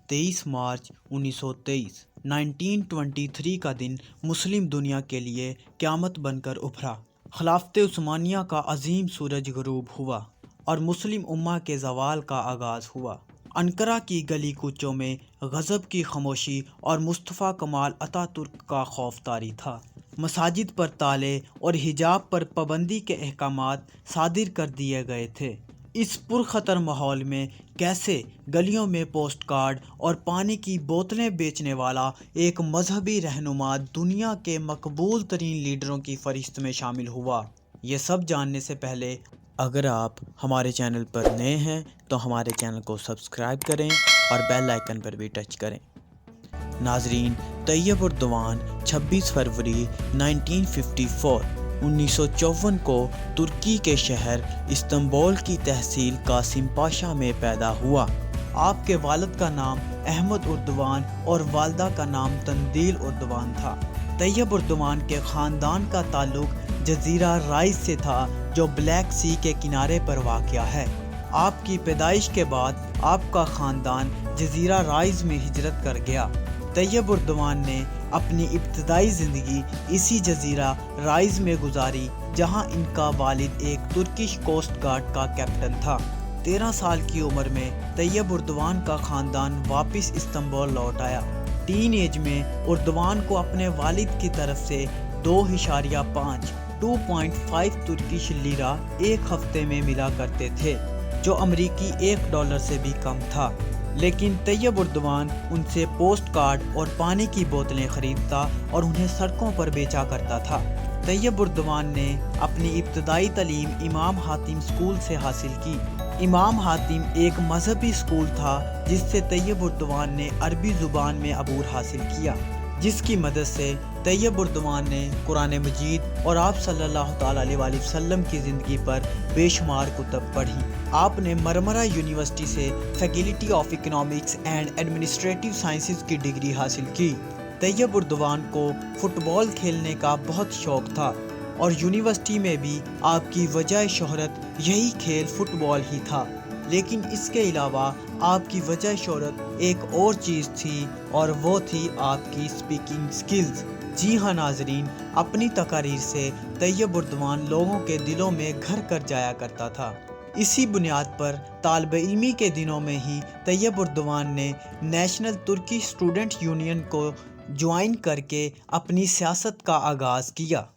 23 मार्च 1923 1923 का दिन मुस्लिम दुनिया के लिए क़यामत बनकर उभरा। खिलाफत उस्मानिया का अजीम सूरज ग़ुरूब हुआ और मुस्लिम उम्मा के ज़वाल का आगाज़ हुआ। अनकरा की गली कूचों में गज़ब की खामोशी और मुस्तफ़ा कमाल अतातुर्क का खौफ तारी था। मसाजिद पर ताले और हिजाब पर पाबंदी के अहकामात सादिर कर दिए गए थे। इस पुरखतर माहौल में कैसे गलियों में पोस्ट कार्ड और पानी की बोतलें बेचने वाला एक मजहबी रहनुमा दुनिया के मकबूल तरीन लीडरों की फहरिस्त में शामिल हुआ, ये सब जानने से पहले अगर आप हमारे चैनल पर नए हैं तो हमारे चैनल को सब्सक्राइब करें और बेल आइकन पर भी टच करें। नाजरीन, तैयब उर्दवान 26 फरवरी 1954 को तुर्की के शहर इस्तांबुल की तहसील कासिम पाशा में पैदा हुआ। आपके वालिद का नाम अहमद उर्दवान और वालदा का नाम तंदील उर्दवान था। तैयब उर्दवान के ख़ानदान का ताल्लुक जज़ीरा राइस से था, जो ब्लैक सी के किनारे पर वाक़या है। आपकी पैदाइश के बाद आपका ख़ानदान जज़ीरा राइस में हिजरत कर गया। तैयब उर्दवान ने अपनी इब्तदाई ज़िंदगी इसी जज़ीरा राइस में गुजारी, जहां इनका वालिद एक तुर्किश कोस्ट गार्ड का कैप्टन था। 13 साल की उम्र में तैयब उर्दवान का ख़ानदान वापस इस्तांबुल लौट आया। टीन एज में उर्दवान को अपने वालिद की तरफ से 2.5 तुर्किश लीरा एक हफ्ते में मिला करते थे, जो अमरीकी $1 से भी कम था। लेकिन तैयब उर्दवान उनसे पोस्ट कार्ड और पानी की बोतलें खरीदता और उन्हें सड़कों पर बेचा करता था। तैयब उर्दवान ने अपनी इब्तदाई तालीम इमाम हातिम स्कूल से हासिल की। इमाम हातिम एक मजहबी स्कूल था जिससे तैयब उर्दवान ने अरबी ज़ुबान में अबूर हासिल किया, जिसकी मदद से तैयब उर्दवान ने कुरान मजीद और आप सल्लल्लाहु अलैहि वसल्लम की ज़िंदगी पर बेशुमार कुतब पढ़ी। आपने मरमरा यूनिवर्सिटी से faculty of economics and administrative sciences की डिग्री हासिल की। तैयब उर्दवान को फ़ुटबॉल खेलने का बहुत शौक़ था और यूनिवर्सिटी में भी आपकी वजह शोहरत यही खेल फ़ुटबॉल ही था। लेकिन इसके अलावा आपकी वजह शोहरत एक और चीज़ थी और वो थी आपकी स्पीकिंग स्किल्स। जी हाँ नाजरीन, अपनी तकारीर से तैयब उर्दवान लोगों के दिलों में घर कर जाया करता था। इसी बुनियाद पर तालिब इल्मी के दिनों में ही तैयब उर्दवान ने नेशनल तुर्की स्टूडेंट यूनियन को ज्वाइन करके अपनी सियासत का आगाज़ किया।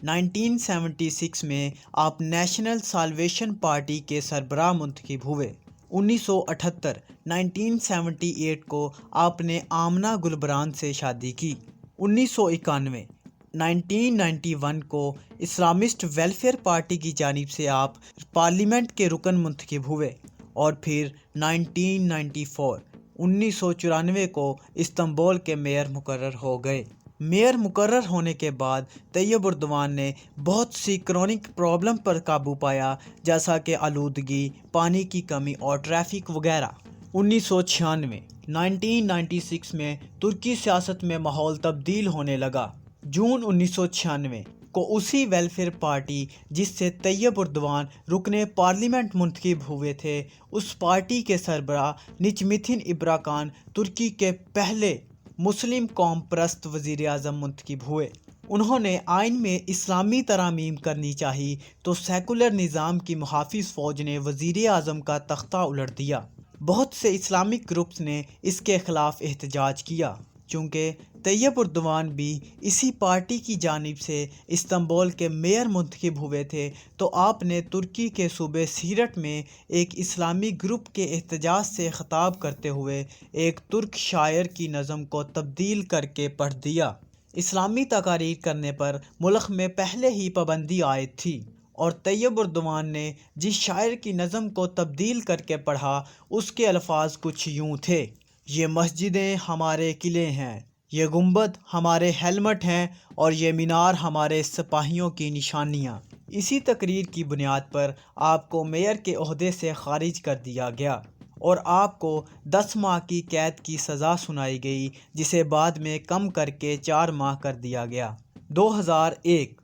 1976 में आप नेशनल साल्वेशन पार्टी के सरबराह मुंतखब हुए। 1978 को आपने आमना गुलबरान से शादी की। 1991 को इस्लामिस्ट वेलफेयर पार्टी की जानिब से आप पार्लियामेंट के रुकन मुंतखब हुए और फिर 1994 को इस्तांबुल के मेयर मुकर्रर हो गए। मेयर मुकर्रर होने के बाद तैयब उर्दवान ने बहुत सी क्रॉनिक प्रॉब्लम पर काबू पाया, जैसा कि आलूदगी, पानी की कमी और ट्रैफिक वगैरह। 1996 में तुर्की सियासत में माहौल तब्दील होने लगा। जून 1996 को उसी वेलफेयर पार्टी जिससे तैयब उर्दवान रुकने पार्लियामेंट मुंतखब हुए थे, उस पार्टी के सरबराह निचमिथिन इब्राकान तुर्की के पहले मुस्लिम कौम परस्त वज़ीर आज़म मुंतखब हुए। उन्होंने आइन में इस्लामी तरामीम करनी चाहिए तो सेकुलर निज़ाम की मुहाफिज फ़ौज ने वज़ीर आज़म का तख्ता उलट दिया। बहुत से इस्लामिक ग्रुप्स ने इसके ख़िलाफ़ एहतजाज किया। चूँकि तैयब उर्दवान भी इसी पार्टी की जानिब से इस्तांबुल के मेयर मुंतखब हुए थे, तो आपने तुर्की के सूबे सीरत में एक इस्लामी ग्रुप के एहतजाज से ख़िताब करते हुए एक तुर्क शायर की नज़म को तब्दील करके पढ़ दिया। इस्लामी तकारीर करने पर मुल्क में पहले ही पाबंदी आयद थी और तैयब उर्दवान ने जिस शायर की नज़म को तब्दील करके पढ़ा, उसके अल्फाज कुछ यूँ थे: ये मस्जिदें हमारे किले हैं, ये गुंबद हमारे हेलमेट हैं और ये मीनार हमारे सिपाहियों की निशानियाँ। इसी तकरीर की बुनियाद पर आपको मेयर के ओहदे से खारिज कर दिया गया और आपको 10 माह की कैद की सज़ा सुनाई गई, जिसे बाद में कम करके 4 माह कर दिया गया। 2001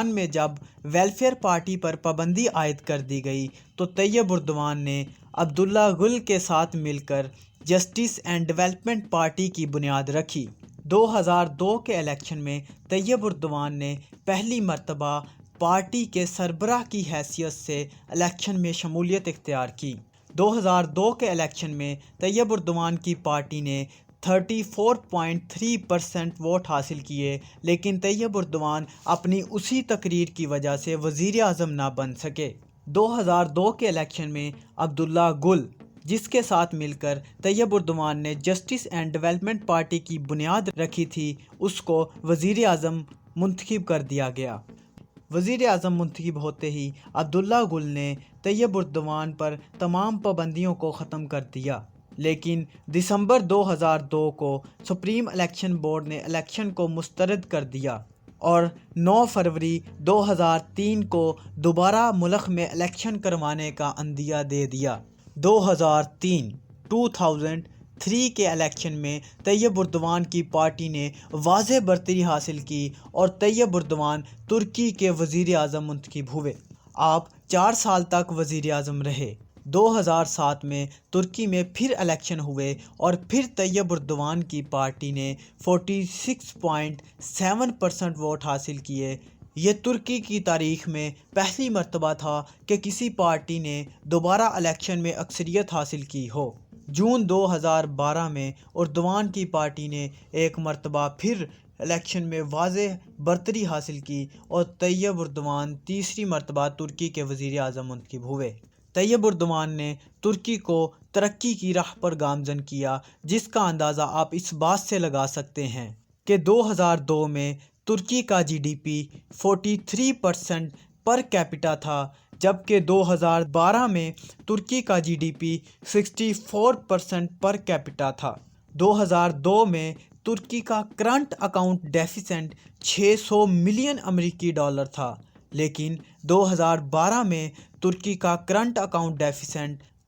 में जब वेलफेयर पार्टी पर पाबंदी आयद कर दी गई तो तैयब उर्दवान ने عبداللہ گل کے ساتھ مل کر جسٹس اینڈ ڈیولپمنٹ پارٹی کی بنیاد رکھی۔ 2002 کے الیکشن میں طیب اردوان نے پہلی مرتبہ پارٹی کے سربراہ کی حیثیت سے الیکشن میں شمولیت اختیار کی۔ 2002 کے الیکشن میں طیب اردوان کی پارٹی نے 34.3% ووٹ حاصل کیے، لیکن طیب اردوان اپنی اسی تقریر کی وجہ سے وزیر اعظم نہ بن سکے۔ 2002 کے الیکشن میں عبداللہ گل، جس کے ساتھ مل کر طیب اردوان نے جسٹس اینڈ ڈیولپمنٹ پارٹی کی بنیاد رکھی تھی، اس کو وزیر اعظم منتخب کر دیا گیا۔ وزیر اعظم منتخب ہوتے ہی عبداللہ گل نے طیب اردوان پر تمام پابندیوں کو ختم کر دیا، لیکن دسمبر 2002 کو سپریم الیکشن بورڈ نے الیکشن کو مسترد کر دیا اور 9 فروری 2003 کو دوبارہ ملک میں الیکشن کروانے کا عندیہ دے دیا۔ 2003 کے الیکشن میں طیب اردوان کی پارٹی نے واضح برتری حاصل کی اور طیب اردوان ترکی کے وزیر اعظم منتخب ہوئے۔ آپ 4 سال تک وزیر اعظم رہے۔ 2007 میں ترکی میں پھر الیکشن ہوئے اور پھر طیب اردوان کی پارٹی نے 46.7% ووٹ حاصل کیے۔ یہ ترکی کی تاریخ میں پہلی مرتبہ تھا کہ کسی پارٹی نے دوبارہ الیکشن میں اکثریت حاصل کی ہو۔ جون 2012 میں اردوان کی پارٹی نے ایک مرتبہ پھر الیکشن میں واضح برتری حاصل کی اور طیب اردوان تیسری مرتبہ ترکی کے وزیر اعظم منتخب ہوئے۔ طیب اردوان نے ترکی کو ترقی کی راہ پر گامزن کیا، جس کا اندازہ آپ اس بات سے لگا سکتے ہیں کہ 2002 میں ترکی کا GDP 43% پر کیپٹا تھا، جبکہ 2012 میں ترکی کا GDP 64% پر کیپٹا تھا۔ 2002 میں ترکی کا کرنٹ اکاؤنٹ ڈیفیسٹ 600 ملین امریکی ڈالر تھا، لیکن 2012 میں ترکی کا کرنٹ اکاؤنٹ ڈیفیسٹ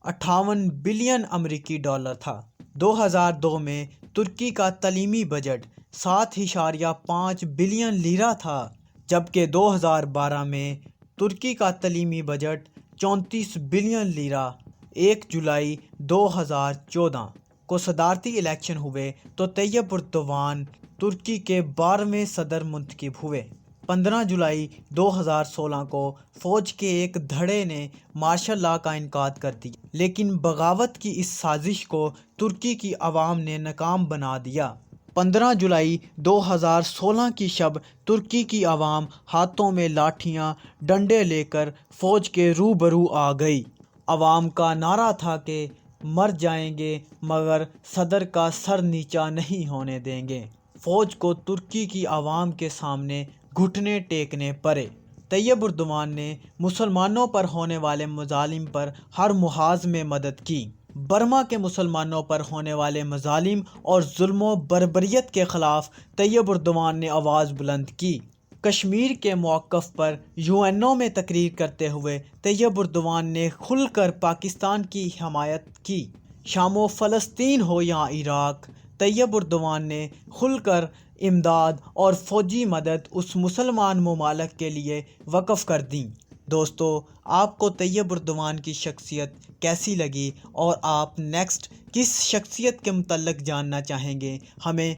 58 بلین امریکی ڈالر تھا۔ 2002 میں ترکی کا تعلیمی بجٹ 7.5 بلین لیرہ تھا، جبکہ 2012 میں ترکی کا تعلیمی بجٹ 34 بلین لیرہ۔ 1 جولائی 2014 کو صدارتی الیکشن ہوئے تو طیب اردوان ترکی کے 12ویں صدر منتخب ہوئے۔ 15 جولائی 2016 کو فوج کے ایک دھڑے نے مارشل لاء کا انعقاد کر دیا، لیکن بغاوت کی اس سازش کو ترکی کی عوام نے ناکام بنا دیا۔ 15 جولائی 2016 کی شب ترکی کی عوام ہاتھوں میں لاٹھیاں ڈنڈے لے کر فوج کے روبرو آ گئی۔ عوام کا نعرہ تھا کہ مر جائیں گے مگر صدر کا سر نیچا نہیں ہونے دیں گے۔ فوج کو ترکی کی عوام کے سامنے گھٹنے ٹیکنے پڑے۔ طیب اردوان نے مسلمانوں پر ہونے والے مظالم پر ہر محاذ میں مدد کی۔ برما کے مسلمانوں پر ہونے والے مظالم اور ظلم و بربریت کے خلاف طیب اردوان نے آواز بلند کی۔ کشمیر کے موقف پر UNO میں تقریر کرتے ہوئے طیب اردوان نے کھل کر پاکستان کی حمایت کی۔ شام و فلسطین ہو یا عراق، طیب اردوان نے کھل کر امداد اور فوجی مدد اس مسلمان ممالک کے لیے وقف کر دیں۔ دوستو، آپ کو طیب اردوان کی شخصیت کیسی لگی اور آپ نیکسٹ کس شخصیت کے متعلق جاننا چاہیں گے؟ ہمیں